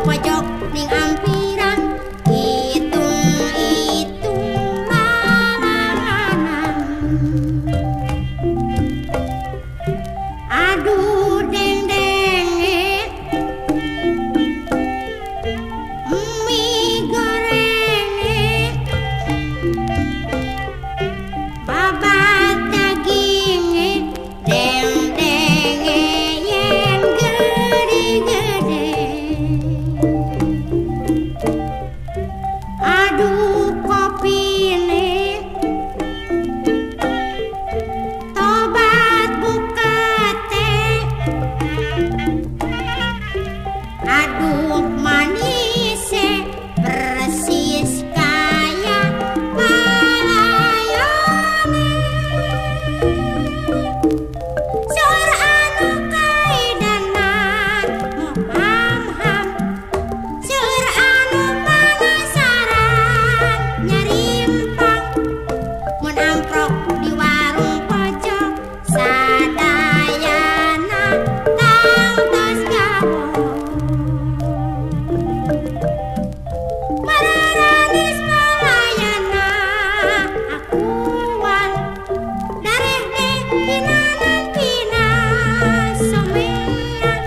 pojok ning ampiran itung-itung larangan. Aduh deng-deng mie goreng babat daging deng-deng yen gede-gede. Aduh kopine tobat bukate. Aduh manise persis kaya balayone. Seur anu kaidanan moham-ham, seur anu panasaran nyarimpang. Mun amprok di warung pojok sadayana tangtos gawon. Mararanis malayana akuan dareh deh pinanan pina somean.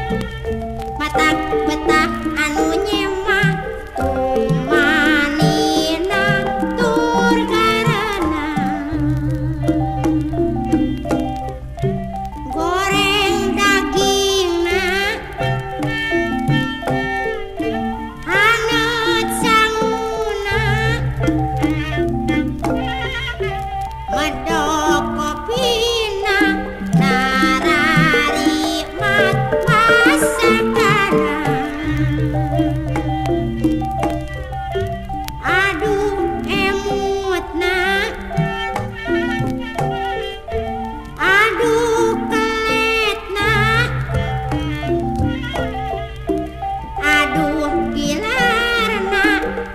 Matak betah anu nyemah tumanina tur garana. Goreng dagingna haneut sanguna. Medok kopina nararimat masakana. Aduh emutna, aduh keletna, aduh gilarna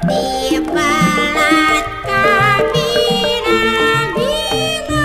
dipelat kabina-bina.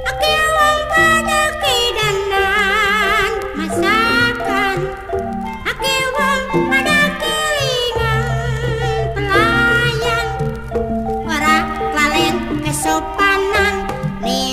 Akiwang pada kidanan masakan, akiwang pada kelingan pelayan. Ora lalen kesopanan ning